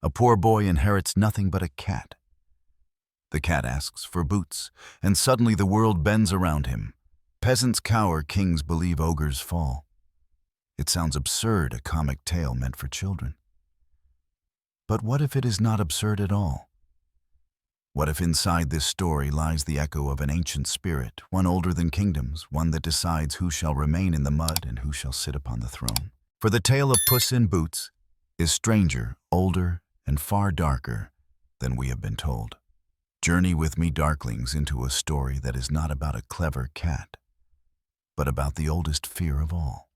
A poor boy inherits nothing but a cat. The cat asks for boots, and suddenly the world bends around him. Peasants cower, kings believe, ogres fall. It sounds absurd, a comic tale meant for children. But what if it is not absurd at all? What if inside this story lies the echo of an ancient spirit, one older than kingdoms, one that decides who shall remain in the mud and who shall sit upon the throne? For the tale of Puss in Boots is stranger, older, and far darker than we have been told. Journey with me, Darklings, into a story that is not about a clever cat, but about the oldest fear of all.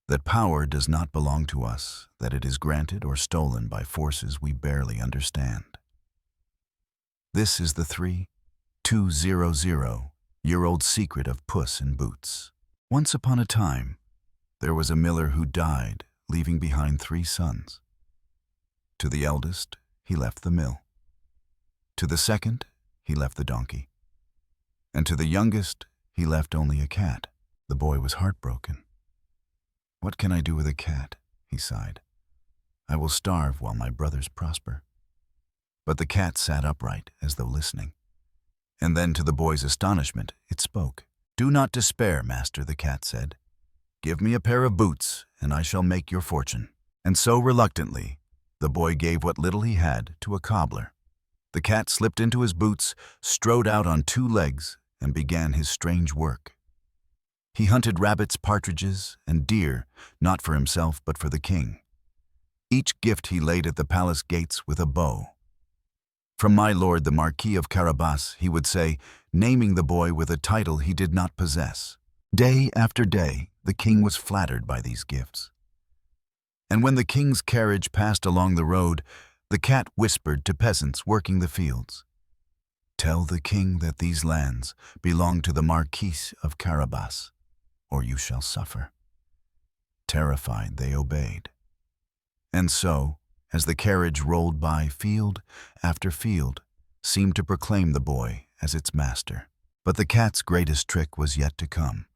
That power does not belong to us, that it is granted or stolen by forces we barely understand. This is the 3,200-year-old secret of Puss in Boots. Once upon a time, there was a miller who died, leaving behind 3 sons. To the eldest, he left the mill. To the second, he left the donkey. And to the youngest, he left only a cat. The boy was heartbroken. "What can I do with a cat?" he sighed. "I will starve while my brothers prosper." But the cat sat upright as though listening. And then, to the boy's astonishment, it spoke. "Do not despair, master," the cat said. "Give me a pair of boots, and I shall make your fortune." And so, reluctantly, the boy gave what little he had to a cobbler. The cat slipped into his boots, strode out on 2 legs, and began his strange work. He hunted rabbits, partridges, and deer, not for himself but for the king. Each gift he laid at the palace gates with a bow. "From my lord the Marquis of Carabas," he would say, naming the boy with a title he did not possess. Day after day, the king was flattered by these gifts. And when the king's carriage passed along the road, the cat whispered to peasants working the fields, "Tell the king that these lands belong to the Marquis of Carabas, or you shall suffer." Terrified, they obeyed. And so, as the carriage rolled by, field after field seemed to proclaim the boy as its master. But the cat's greatest trick was yet to come.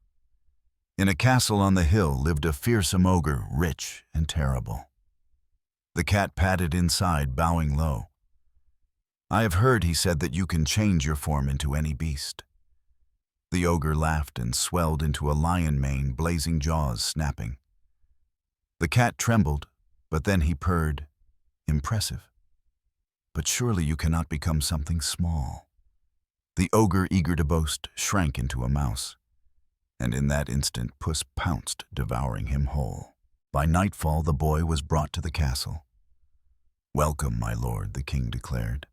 In a castle on the hill lived a fearsome ogre, rich and terrible. The cat padded inside, bowing low. "I have heard," he said, "that you can change your form into any beast." The ogre laughed and swelled into a lion mane, blazing jaws snapping. The cat trembled, but then he purred, "Impressive. But surely you cannot become something small." The ogre, eager to boast, shrank into a mouse. And in that instant Puss pounced, devouring him whole. By nightfall the boy was brought to the castle. "Welcome, my lord," the king declared.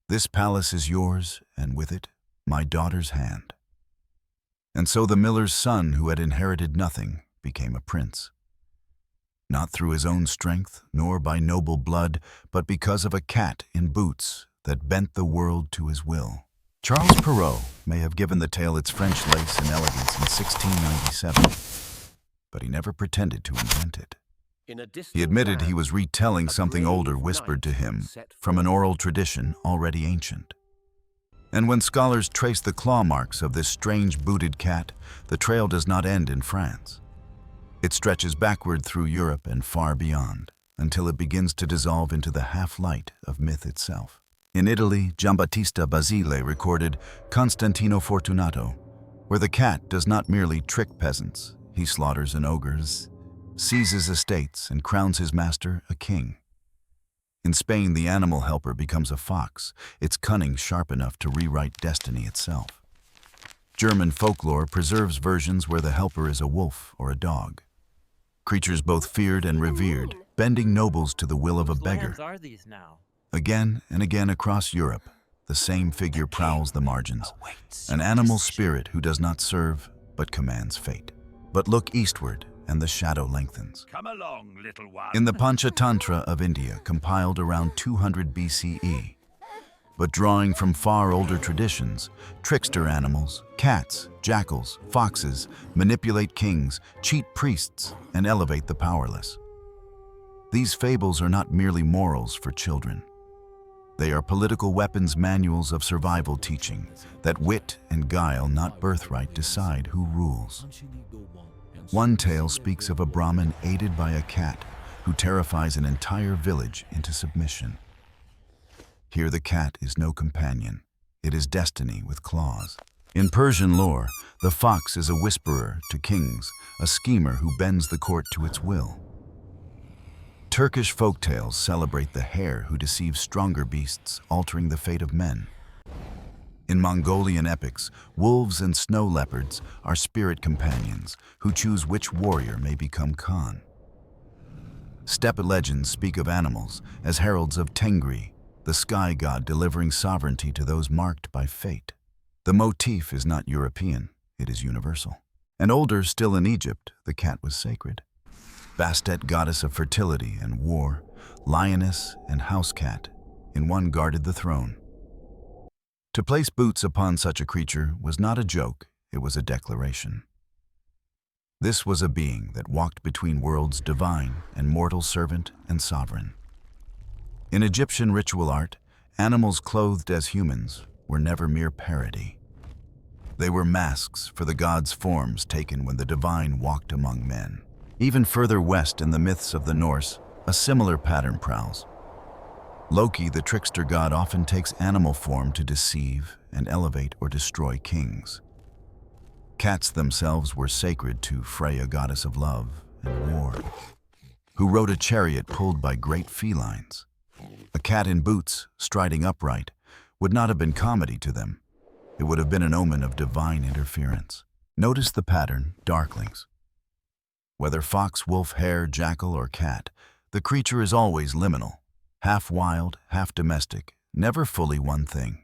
"This palace is yours, and with it, my daughter's hand." And so the miller's son, who had inherited nothing, became a prince. Not through his own strength, nor by noble blood, but because of a cat in boots that bent the world to his will. Charles Perrault may have given the tale its French lace and elegance in 1697, but he never pretended to invent it. He admitted he was retelling something older whispered to him from an oral tradition already ancient. And when scholars trace the claw marks of this strange booted cat, the trail does not end in France. It stretches backward through Europe and far beyond, until it begins to dissolve into the half-light of myth itself. In Italy, Giambattista Basile recorded Constantino Fortunato, where the cat does not merely trick peasants, he slaughters an ogre, seizes estates, and crowns his master a king. In Spain, the animal helper becomes a fox, its cunning sharp enough to rewrite destiny itself. German folklore preserves versions where the helper is a wolf or a dog. Creatures both feared and revered, bending nobles to the will of a beggar. Again and again across Europe, the same figure prowls the margins, an animal spirit who does not serve but commands fate. But look eastward, and the shadow lengthens. Come along, little one. In the Panchatantra of India, compiled around 200 BCE, but drawing from far older traditions, trickster animals, cats, jackals, foxes, manipulate kings, cheat priests, and elevate the powerless. These fables are not merely morals for children. They are political weapons manuals of survival teaching that wit and guile, not birthright, decide who rules. One tale speaks of a Brahmin aided by a cat who terrifies an entire village into submission. Here the cat is no companion. It is destiny with claws. In Persian lore, the fox is a whisperer to kings, a schemer who bends the court to its will. Turkish folktales celebrate the hare who deceives stronger beasts, altering the fate of men. In Mongolian epics, wolves and snow leopards are spirit companions who choose which warrior may become Khan. Steppe legends speak of animals as heralds of Tengri, the sky god delivering sovereignty to those marked by fate. The motif is not European, it is universal. And older still in Egypt, the cat was sacred. Bastet, goddess of fertility and war, lioness and house cat, in one guarded the throne. To place boots upon such a creature was not a joke, it was a declaration. This was a being that walked between worlds divine and mortal, servant and sovereign. In Egyptian ritual art, animals clothed as humans were never mere parody. They were masks for the gods' forms taken when the divine walked among men. Even further west in the myths of the Norse, a similar pattern prowls. Loki, the trickster god, often takes animal form to deceive and elevate or destroy kings. Cats themselves were sacred to Freya, goddess of love and war, who rode a chariot pulled by great felines. A cat in boots, striding upright, would not have been comedy to them. It would have been an omen of divine interference. Notice the pattern, Darklings. Whether fox, wolf, hare, jackal, or cat, the creature is always liminal, half wild, half domestic, never fully one thing.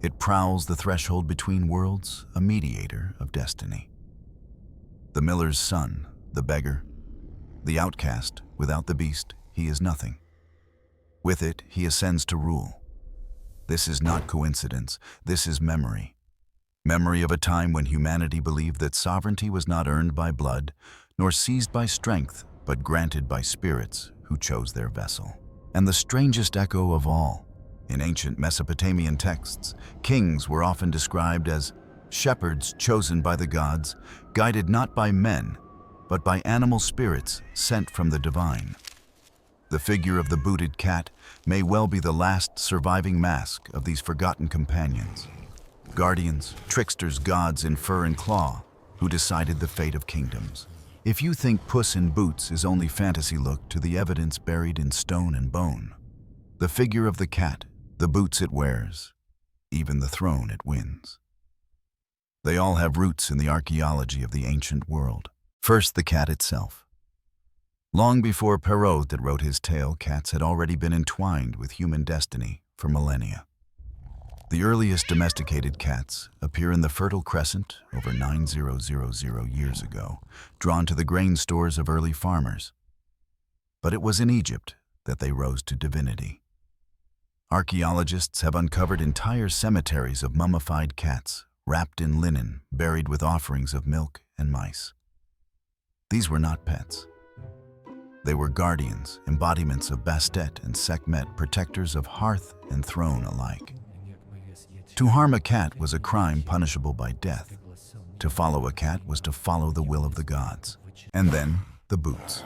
It prowls the threshold between worlds, a mediator of destiny. The miller's son, the beggar, the outcast, without the beast, he is nothing. With it, he ascends to rule. This is not coincidence, this is memory. Memory of a time when humanity believed that sovereignty was not earned by blood, nor seized by strength, but granted by spirits who chose their vessel. And the strangest echo of all, in ancient Mesopotamian texts, kings were often described as shepherds chosen by the gods, guided not by men, but by animal spirits sent from the divine. The figure of the booted cat may well be the last surviving mask of these forgotten companions. Guardians, tricksters, gods in fur and claw, who decided the fate of kingdoms. If you think Puss in Boots is only fantasy, look to the evidence buried in stone and bone. The figure of the cat, the boots it wears, even the throne it wins. They all have roots in the archaeology of the ancient world. First, the cat itself. Long before Perrault that wrote his tale, cats had already been entwined with human destiny for millennia. The earliest domesticated cats appear in the Fertile Crescent over 9000 years ago, drawn to the grain stores of early farmers. But it was in Egypt that they rose to divinity. Archaeologists have uncovered entire cemeteries of mummified cats, wrapped in linen, buried with offerings of milk and mice. These were not pets. They were guardians, embodiments of Bastet and Sekhmet, protectors of hearth and throne alike. To harm a cat was a crime punishable by death. To follow a cat was to follow the will of the gods. And then, the boots.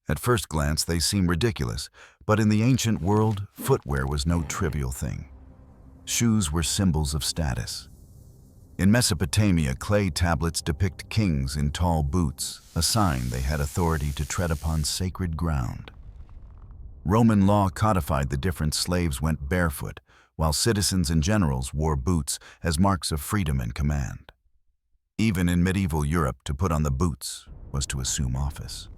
At first glance, they seem ridiculous, but in the ancient world, footwear was no trivial thing. Shoes were symbols of status. In Mesopotamia, clay tablets depict kings in tall boots, a sign they had authority to tread upon sacred ground. Roman law codified the difference. Slaves went barefoot, while citizens and generals wore boots as marks of freedom and command. Even in medieval Europe, to put on the boots was to assume office.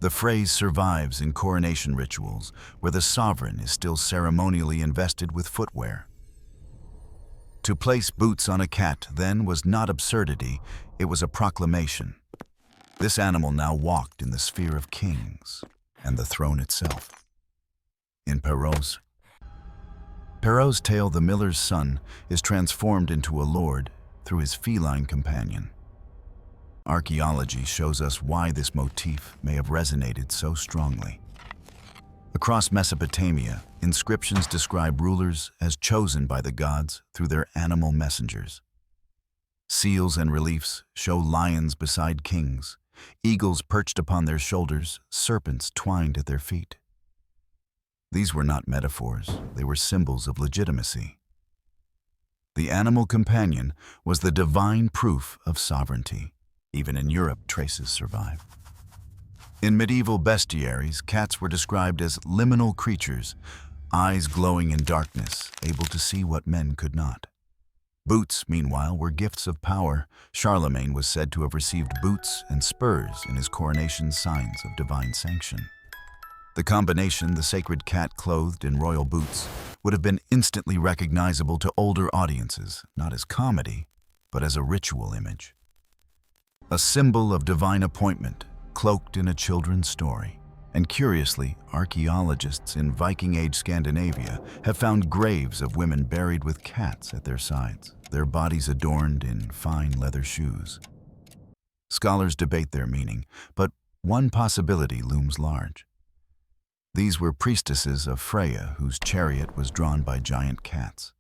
The phrase survives in coronation rituals, where the sovereign is still ceremonially invested with footwear. To place boots on a cat, then, was not absurdity, it was a proclamation. This animal now walked in the sphere of kings and the throne itself. In Perrault's tale, the miller's son is transformed into a lord through his feline companion. Archaeology shows us why this motif may have resonated so strongly. Across Mesopotamia, inscriptions describe rulers as chosen by the gods through their animal messengers. Seals and reliefs show lions beside kings, Eagles perched upon their shoulders, serpents twined at their feet. These were not metaphors, they were symbols of legitimacy. The animal companion was the divine proof of sovereignty. Even in Europe, traces survive. In medieval bestiaries, cats were described as liminal creatures, eyes glowing in darkness, able to see what men could not. Boots, meanwhile, were gifts of power. Charlemagne was said to have received boots and spurs in his coronation, signs of divine sanction. The combination, the sacred cat clothed in royal boots, would have been instantly recognizable to older audiences, not as comedy, but as a ritual image. A symbol of divine appointment, cloaked in a children's story. And curiously, archaeologists in Viking-age Scandinavia have found graves of women buried with cats at their sides, their bodies adorned in fine leather shoes. Scholars debate their meaning, but one possibility looms large. These were priestesses of Freya whose chariot was drawn by giant cats.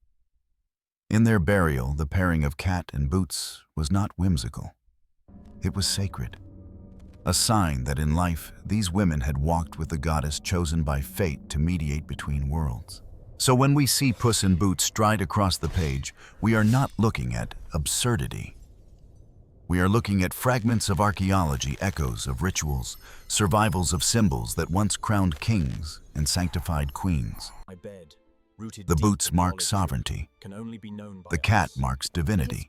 In their burial, the pairing of cat and boots was not whimsical. It was sacred. A sign that in life, these women had walked with the goddess chosen by fate to mediate between worlds. So when we see Puss in Boots stride across the page, we are not looking at absurdity. We are looking at fragments of archaeology, echoes of rituals, survivals of symbols that once crowned kings and sanctified queens. The boots mark sovereignty. The cat marks divinity.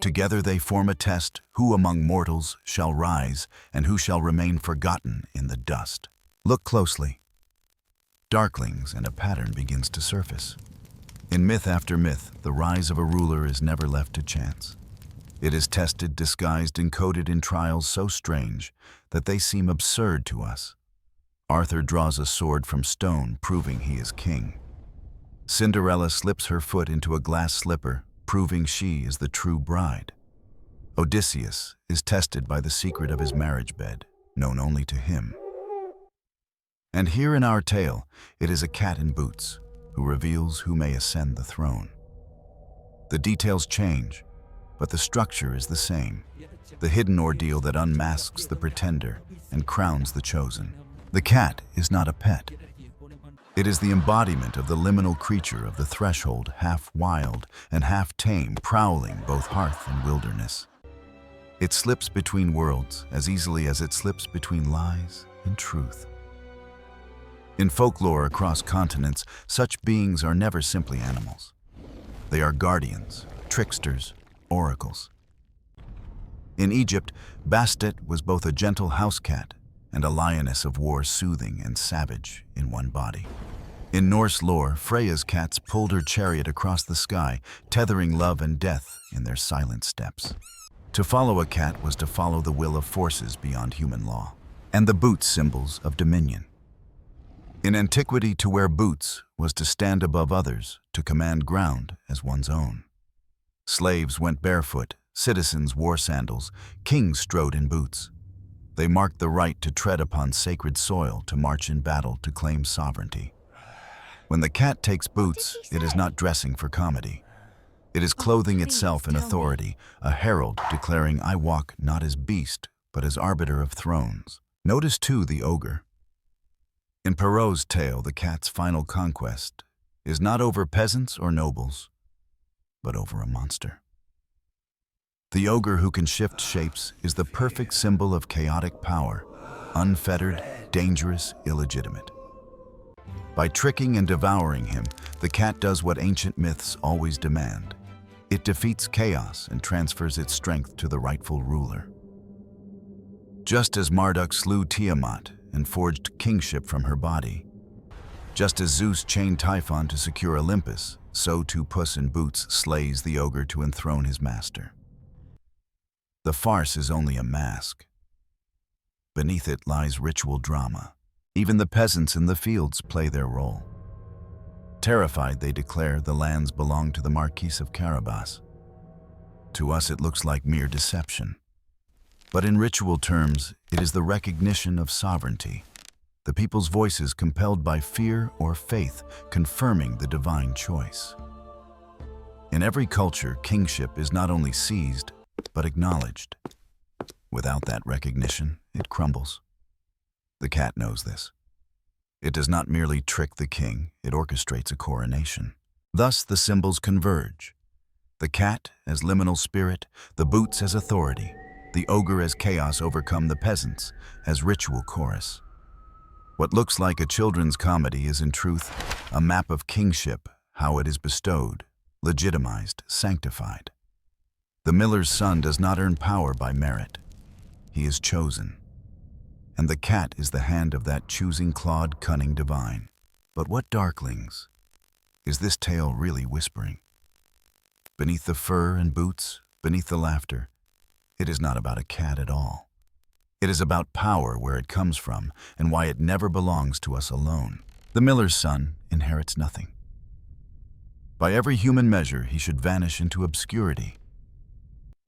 Together they form a test: who among mortals shall rise and who shall remain forgotten in the dust. Look closely. Darklings, and a pattern begins to surface. In myth after myth, the rise of a ruler is never left to chance. It is tested, disguised, encoded in trials so strange that they seem absurd to us. Arthur draws a sword from stone, proving he is king. Cinderella slips her foot into a glass slipper, proving she is the true bride. Odysseus is tested by the secret of his marriage bed, known only to him. And here in our tale, it is a cat in boots who reveals who may ascend the throne. The details change, but the structure is the same. The hidden ordeal that unmasks the pretender and crowns the chosen. The cat is not a pet. It is the embodiment of the liminal creature of the threshold, half wild and half tame, prowling both hearth and wilderness. It slips between worlds as easily as it slips between lies and truth. In folklore across continents, such beings are never simply animals. They are guardians, tricksters, oracles. In Egypt, Bastet was both a gentle house cat and a lioness of war, soothing and savage in one body. In Norse lore, Freya's cats pulled her chariot across the sky, tethering love and death in their silent steps. To follow a cat was to follow the will of forces beyond human law, and the boots symbols of dominion. In antiquity, to wear boots was to stand above others, to command ground as one's own. Slaves went barefoot, citizens wore sandals, kings strode in boots. They marked the right to tread upon sacred soil, to march in battle, to claim sovereignty. When the cat takes boots, it is not dressing for comedy. It is clothing itself in authority, a herald declaring, "I walk not as beast, but as arbiter of thrones." Notice too the ogre. In Perrault's tale, the cat's final conquest is not over peasants or nobles, but over a monster. The ogre who can shift shapes is the perfect symbol of chaotic power, unfettered, dangerous, illegitimate. By tricking and devouring him, the cat does what ancient myths always demand. It defeats chaos and transfers its strength to the rightful ruler. Just as Marduk slew Tiamat and forged kingship from her body, just as Zeus chained Typhon to secure Olympus, so too Puss in Boots slays the ogre to enthrone his master. The farce is only a mask. Beneath it lies ritual drama. Even the peasants in the fields play their role. Terrified, they declare the lands belong to the Marquis of Carabas. To us, it looks like mere deception. But in ritual terms, it is the recognition of sovereignty, the people's voices compelled by fear or faith, confirming the divine choice. In every culture, kingship is not only seized, but acknowledged. Without that recognition, it crumbles. The cat knows this. It does not merely trick the king, it orchestrates a coronation. Thus the symbols converge. The cat as liminal spirit, the boots as authority, the ogre as chaos overcome the peasants as ritual chorus. What looks like a children's comedy is in truth a map of kingship, how it is bestowed, legitimized, sanctified. The miller's son does not earn power by merit. He is chosen. And the cat is the hand of that choosing clawed cunning divine. But what darklings is this tale really whispering? Beneath the fur and boots, beneath the laughter, it is not about a cat at all. It is about power, where it comes from, and why it never belongs to us alone. The miller's son inherits nothing. By every human measure, he should vanish into obscurity.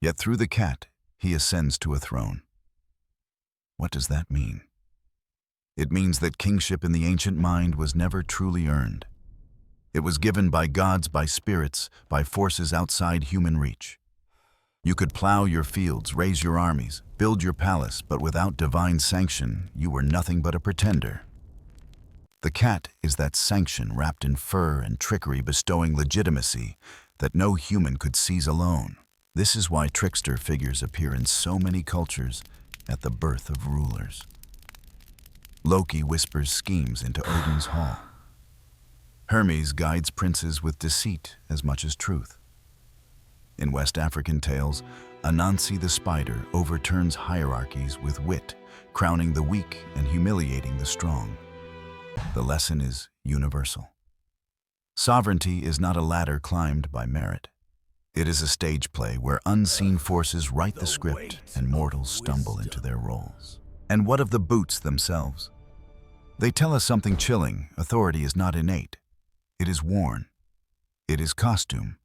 Yet through the cat, he ascends to a throne. What does that mean? It means that kingship in the ancient mind was never truly earned. It was given by gods, by spirits, by forces outside human reach. You could plow your fields, raise your armies, build your palace, but without divine sanction, you were nothing but a pretender. The cat is that sanction wrapped in fur and trickery, bestowing legitimacy that no human could seize alone. This is why trickster figures appear in so many cultures at the birth of rulers. Loki whispers schemes into Odin's hall. Hermes guides princes with deceit as much as truth. In West African tales, Anansi the spider overturns hierarchies with wit, crowning the weak and humiliating the strong. The lesson is universal. Sovereignty is not a ladder climbed by merit. It is a stage play where unseen forces write the script and mortals stumble into their roles. And what of the boots themselves? They tell us something chilling. Authority is not innate. It is worn. It is costume.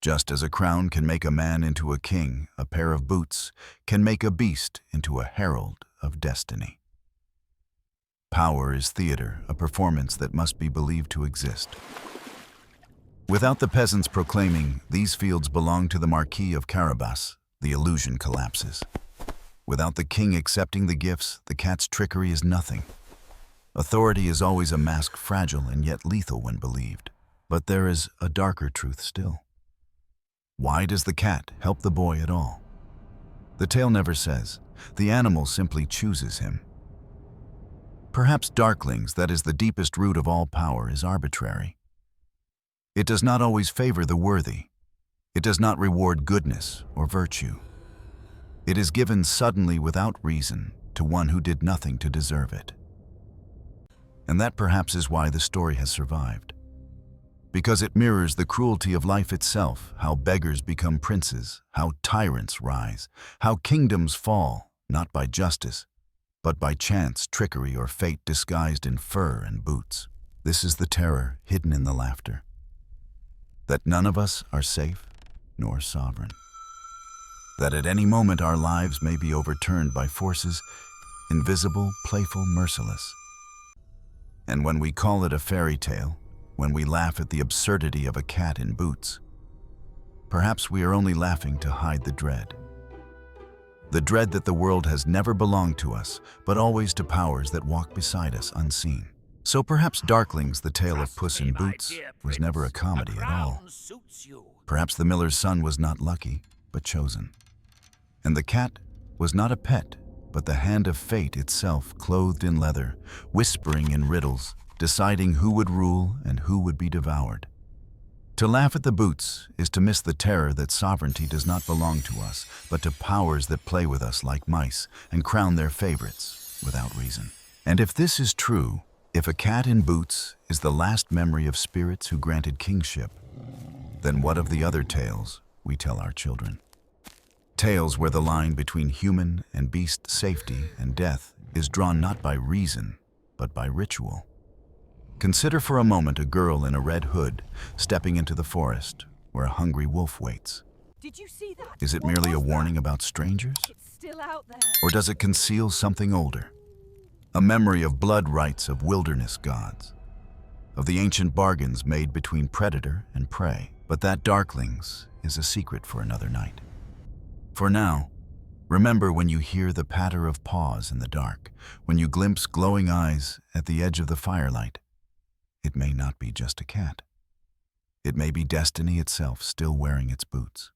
Just as a crown can make a man into a king, a pair of boots can make a beast into a herald of destiny. Power is theater, a performance that must be believed to exist. Without the peasants proclaiming, "These fields belong to the Marquis of Carabas," the illusion collapses. Without the king accepting the gifts, the cat's trickery is nothing. Authority is always a mask, fragile and yet lethal when believed. But there is a darker truth still. Why does the cat help the boy at all? The tale never says. The animal simply chooses him. Perhaps Darklings, that is the deepest root of all power, is arbitrary. It does not always favor the worthy. It does not reward goodness or virtue. It is given suddenly without reason to one who did nothing to deserve it. And that perhaps is why the story has survived. Because it mirrors the cruelty of life itself, how beggars become princes, how tyrants rise, how kingdoms fall, not by justice, but by chance, trickery, or fate disguised in fur and boots. This is the terror hidden in the laughter. That none of us are safe nor sovereign. That at any moment our lives may be overturned by forces invisible, playful, merciless. And when we call it a fairy tale, when we laugh at the absurdity of a cat in boots, perhaps we are only laughing to hide the dread. The dread that the world has never belonged to us, but always to powers that walk beside us unseen. So perhaps Darklings, the tale of Puss in Boots, was never a comedy at all. Perhaps the miller's son was not lucky, but chosen. And the cat was not a pet, but the hand of fate itself, clothed in leather, whispering in riddles, deciding who would rule and who would be devoured. To laugh at the boots is to miss the terror that sovereignty does not belong to us, but to powers that play with us like mice and crown their favorites without reason. And if this is true, if a cat in boots is the last memory of spirits who granted kingship, then what of the other tales we tell our children? Tales where the line between human and beast safety and death is drawn not by reason, but by ritual. Consider for a moment a girl in a red hood stepping into the forest where a hungry wolf waits. Did you see that? Is it merely a warning about strangers? It's still out there. Or does it conceal something older? A memory of blood rites of wilderness gods, of the ancient bargains made between predator and prey. But that Darklings is a secret for another night. For now, Remember when you hear the patter of paws in the dark, when you glimpse glowing eyes at the edge of the firelight. It may not be just a cat. It may be destiny itself still wearing its boots.